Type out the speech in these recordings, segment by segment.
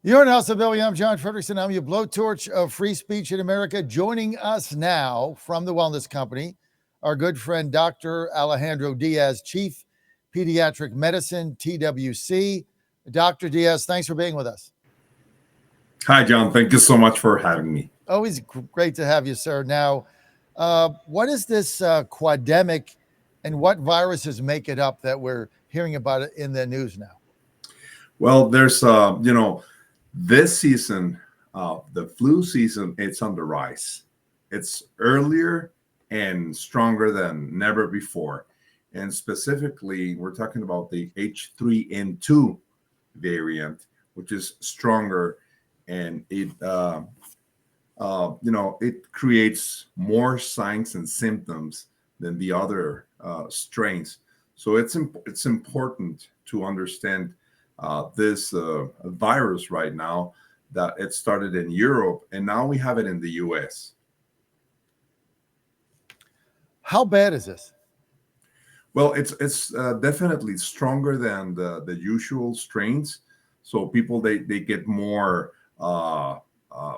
You're in Alphaville. I'm John Fredericks, and I'm your blowtorch of free speech in America. Joining us now from the Wellness Company, our good friend, Dr. Alejandro Diaz, Chief Pediatric Medicine, TWC. Dr. Diaz, thanks for being with us. Hi, John. Thank you so much for having me. Always great to have you, sir. Now, what is this quademic, and what viruses make it up that we're hearing about it in the news now? Well, this season, the flu season, it's on the rise. It's earlier and stronger than never before. And specifically, we're talking about the H3N2 variant, which is stronger, and it creates more signs and symptoms than the other strains. So it's important to understand this virus right now, that it started in Europe and now we have it in the US. How bad is this? Well, it's definitely stronger than the usual strains. So people they get more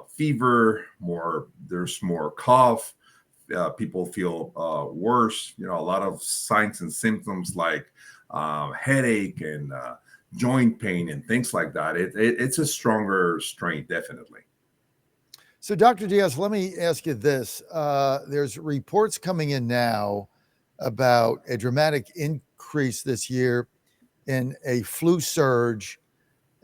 fever, there's more cough. People feel worse. A lot of signs and symptoms like headache and joint pain and things like that. It's a stronger strain, definitely. So, Dr. Diaz, let me ask you this. There's reports coming in now about a dramatic increase this year in a flu surge.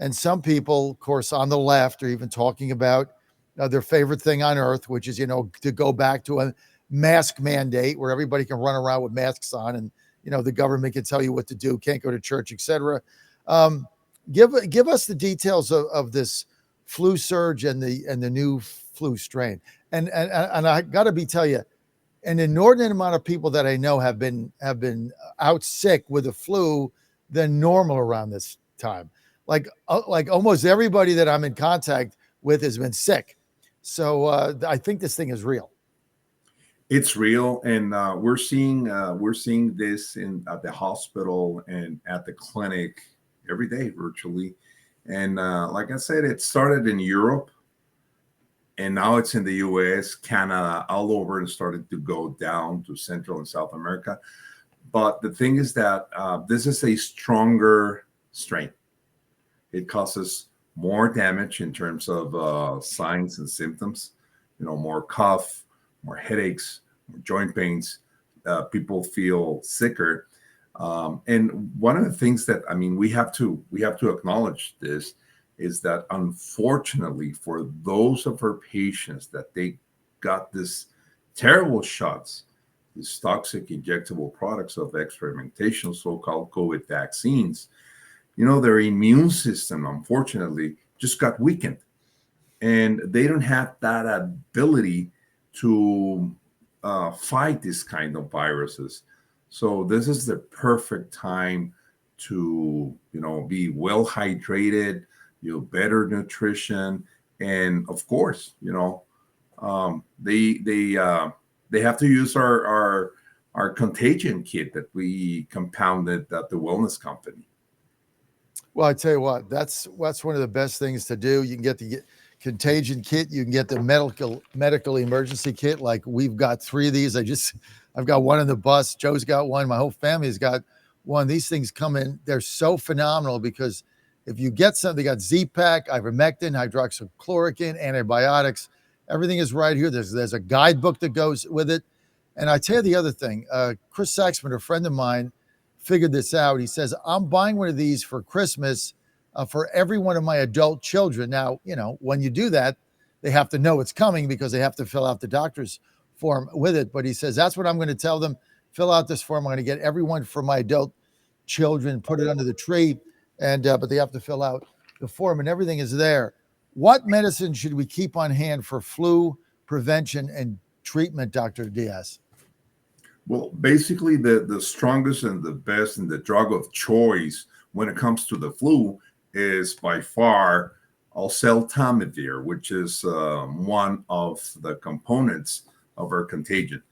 And some people, of course, on the left are even talking about their favorite thing on earth, which is, to go back to a mask mandate where everybody can run around with masks on and, the government can tell you what to do, can't go to church, etc. Give us the details of this flu surge and the new flu strain. And I got to tell you, an inordinate amount of people that I know have been out sick with the flu than normal around this time. Like almost everybody that I'm in contact with has been sick. So I think this thing is real. It's real, and we're seeing this at the hospital and at the clinic every day virtually. And like I said, it started in Europe, and now it's in the US, Canada, all over, and started to go down to Central and South America. But the thing is that this is a stronger strain. It causes more damage in terms of signs and symptoms, more cough, more headaches, more joint pains. People feel sicker. And one of the things that we have to acknowledge this is that, unfortunately, for those of our patients that they got this terrible shots, these toxic injectable products of experimentation, so-called COVID vaccines, their immune system, unfortunately, just got weakened, and they don't have that ability to fight this kind of viruses. So this is the perfect time to, be well hydrated, better nutrition, and of course, they have to use our contagion kit that we compounded at the Wellness Company. Well, I tell you what, that's one of the best things to do. You can get the contagion kit, you can get the medical emergency kit. Like, we've got 3 of these. I've got one in the bus. Joe's got one. My whole family's got one. These things come in. They're so phenomenal because if you get something, they got Z-Pak, ivermectin, hydroxychloroquine, antibiotics. Everything is right here. There's a guidebook that goes with it. And I tell you the other thing, Chris Saxman, a friend of mine, figured this out. He says, I'm buying one of these for Christmas for every one of my adult children. Now, when you do that, they have to know it's coming because they have to fill out the doctor's form with it. But he says, that's what I'm going to tell them. Fill out this form. I'm going to get everyone for my adult children, put it under the tree. And but they have to fill out the form, and everything is there. What medicine should we keep on hand for flu prevention and treatment, Dr. Diaz? Well, basically, the strongest and the best and the drug of choice when it comes to the flu is by far oseltamivir, which is one of the components of our contagion.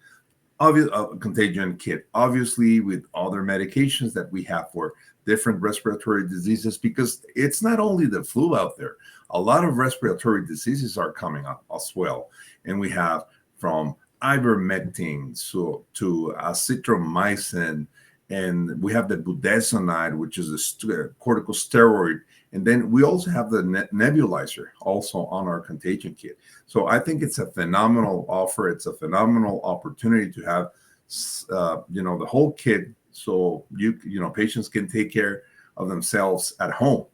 obvious contagion kit, obviously with other medications that we have for different respiratory diseases, because it's not only the flu out there. A lot of respiratory diseases are coming up as well, and we have from ivermectin to azithromycin, and we have the budesonide, which is a corticosteroid, and then we also have the nebulizer also on our contagion kit. So I think it's a phenomenal offer. It's a phenomenal opportunity to have, the whole kit, so patients can take care of themselves at home.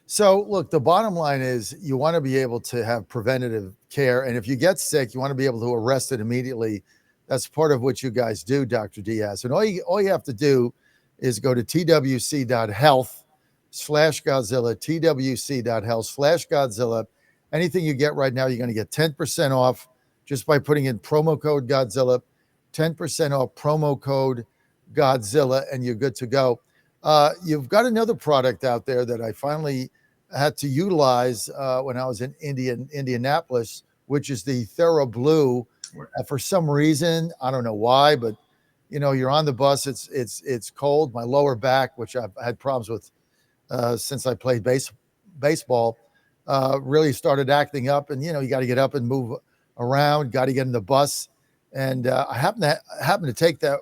So look, the bottom line is you want to be able to have preventative care. And if you get sick, you want to be able to arrest it immediately. That's part of what you guys do, Dr. Diaz. And all you have to do is go to twc.health/Godzilla, twc.health/Godzilla. Anything you get right now, you're going to get 10% off just by putting in promo code Godzilla, 10% off promo code Godzilla, and you're good to go. You've got another product out there that I finally had to utilize when I was in Indianapolis, which is the TheraBlue. For some reason, I don't know why, but you're on the bus. It's cold. My lower back, which I've had problems with since I played baseball, really started acting up. And you got to get up and move around. Got to get in the bus, and I happened to take that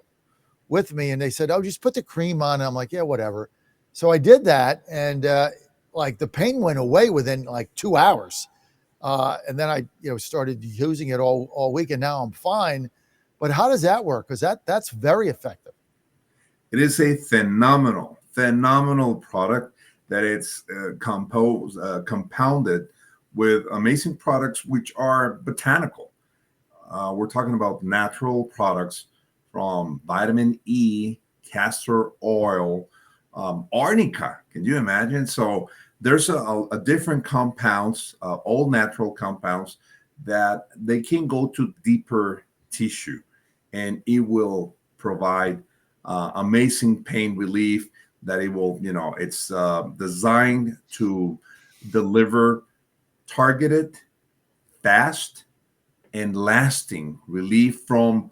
with me, and they said, "Oh, just put the cream on." And I'm like, "Yeah, whatever." So I did that, and like the pain went away within like 2 hours. And then I, started using it all week, and now I'm fine. But how does that work? Because that's very effective. It is a phenomenal product that it's compounded with amazing products which are botanical. We're talking about natural products from vitamin E, castor oil, arnica. Can you imagine? So there's a different compounds, all natural compounds, that they can go to deeper tissue, and it will provide amazing pain relief. That it will, it's designed to deliver targeted, fast, and lasting relief from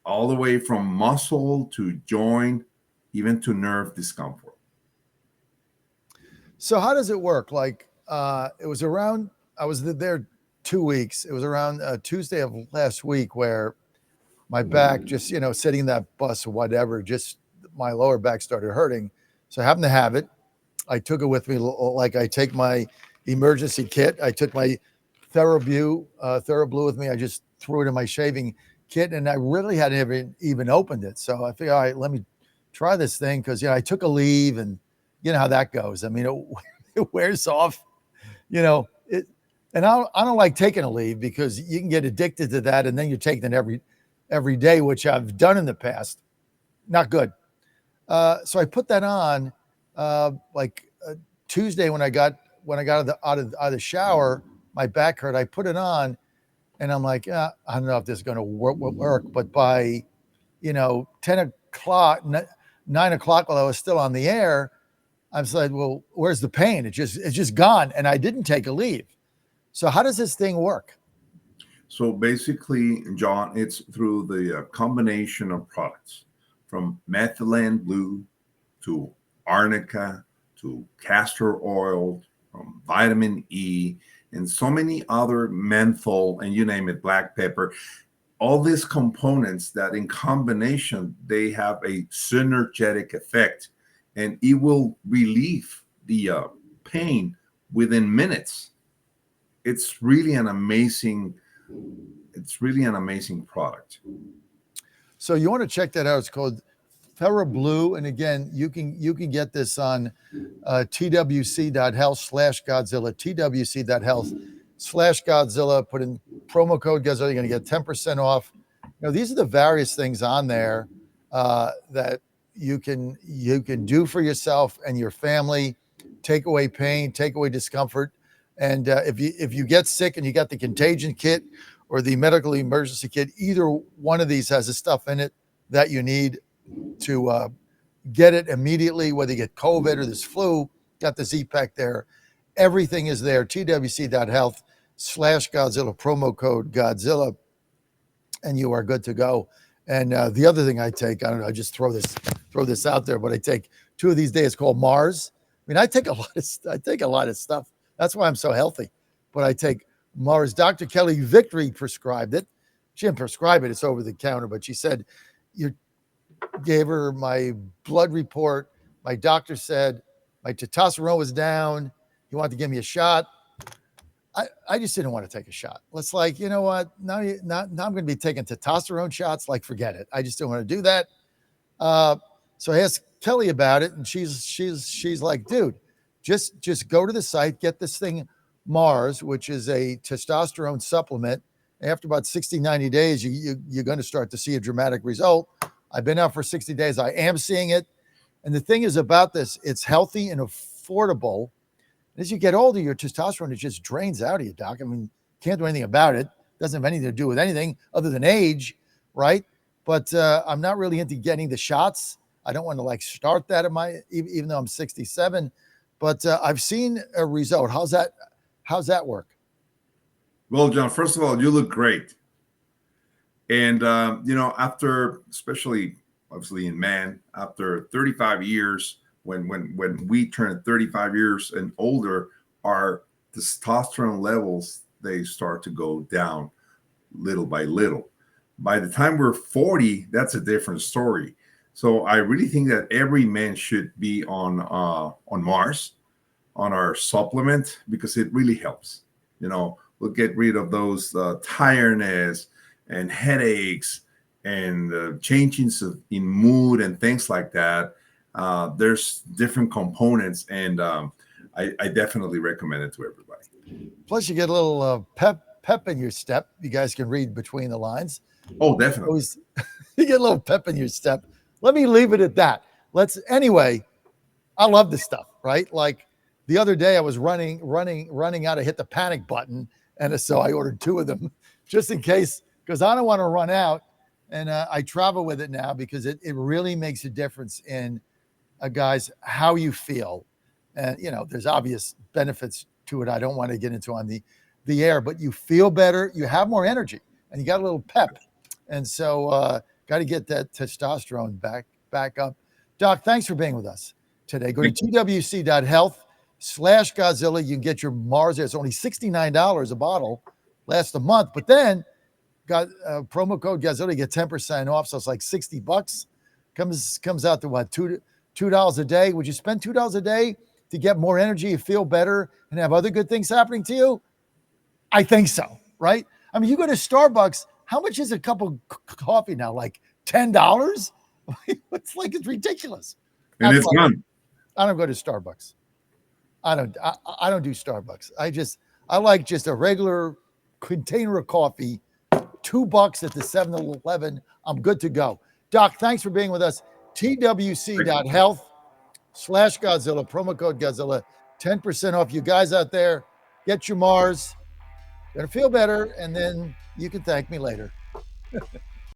all the way from muscle to joint, even to nerve discomfort. So how does it work? Like it was around, I was there 2 weeks. It was around Tuesday of last week where my back just, sitting in that bus or whatever, just my lower back started hurting. So I happened to have it. I took it with me like I take my emergency kit. I took my TheraBlue with me. I just threw it in my shaving kit, and I really hadn't even opened it. So I figured, all right, let me try this thing, because I took a leave, and you know how that goes. I mean, it wears off, and I don't like taking a leave, because you can get addicted to that, and then you're taking it every day, which I've done in the past. Not good. So I put that on Tuesday when I got out of the shower. My back hurt. I put it on, and I'm like, I don't know if this is going to work. But by 10 o'clock, 9 o'clock, while I was still on the air, I was like, well, where's the pain? It's just gone, and I didn't take a leave. So how does this thing work? So basically, John, it's through the combination of products, from methylene blue to arnica to castor oil, from vitamin E, and so many other menthol, and you name it, black pepper. All these components that in combination, they have a synergetic effect, and it will relieve the pain within minutes. It's really an amazing product. So you want to check that out. It's called TheraBlue. And again, you can get this on twc.health/Godzilla, twc.health/Godzilla. Put in promo code Godzilla. You're going to get 10% off. These are the various things on there that you can do for yourself and your family. Take away pain, take away discomfort. And if you get sick and you got the contagion kit or the medical emergency kit, either one of these has the stuff in it that you need to get it immediately, whether you get COVID or this flu, got the Z-Pack there. Everything is there. twc.health/Godzilla, promo code Godzilla. and you are good to go. And the other thing I take, I don't know, I just throw this out there, but I take 2 of these days called Mars. I mean, I take a lot of stuff. That's why I'm so healthy. But I take Mars. Dr. Kelly Victory prescribed it. She didn't prescribe it; it's over the counter. But she said, "You gave her my blood report. My doctor said my testosterone was down. He wanted to give me a shot. I just didn't want to take a shot. Let's like, you know what? Now I'm going to be taking testosterone shots. Like, forget it. I just don't want to do that. So I asked Kelly about it, and she's like, dude, just go to the site, get this thing Mars, which is a testosterone supplement. After about 60, 90 days, you're going to start to see a dramatic result. I've been out for 60 days. I am seeing it. And the thing is about this, it's healthy and affordable. As you get older, your testosterone, it just drains out of you, doc. I mean, can't do anything about it. Doesn't have anything to do with anything other than age, right? But I'm not really into getting the shots. I don't want to like start that at even though I'm 67. But I've seen a result. How's that work? Well, John, first of all, you look great. And, after, especially obviously in man, after 35 years, when we turn 35 years and older, our testosterone levels, they start to go down little by little. By the time we're 40, that's a different story. So I really think that every man should be on Mars, on our supplement, because it really helps. We'll get rid of those tiredness and headaches and changes in mood and things like that. There's different components, and I definitely recommend it to everybody. Plus, you get a little pep in your step. You guys can read between the lines. Oh, definitely. You get a little pep in your step. Let me leave it at that. Anyway, I love this stuff, right? Like the other day I was running out to hit the panic button. And so I ordered 2 of them just in case, because I don't want to run out. And I travel with it now because it really makes a difference in guys, how you feel. And, there's obvious benefits to it. I don't want to get into on the air, but you feel better. You have more energy and you got a little pep. And so got to get that testosterone back up. Doc, thanks for being with us today. Go to twc.health/Godzilla. You can get your Mars there. It's only $69 a bottle, lasts a month. But then got promo code Godzilla, you get 10% off. So it's like $60. Comes out to what, $2 a day? Would you spend $2 a day to get more energy, feel better, and have other good things happening to you? I think so, right? I mean, you go to Starbucks, how much is a cup of coffee now? Like $10? It's ridiculous. And it's gone. I don't go to Starbucks. I don't do Starbucks. I like just a regular container of coffee, $2 at the 7-Eleven. I'm good to go. Doc, thanks for being with us. twc.health/Godzilla, promo code Godzilla, 10% off. You guys out there, get your Mars. Gonna feel better, and then you can thank me later.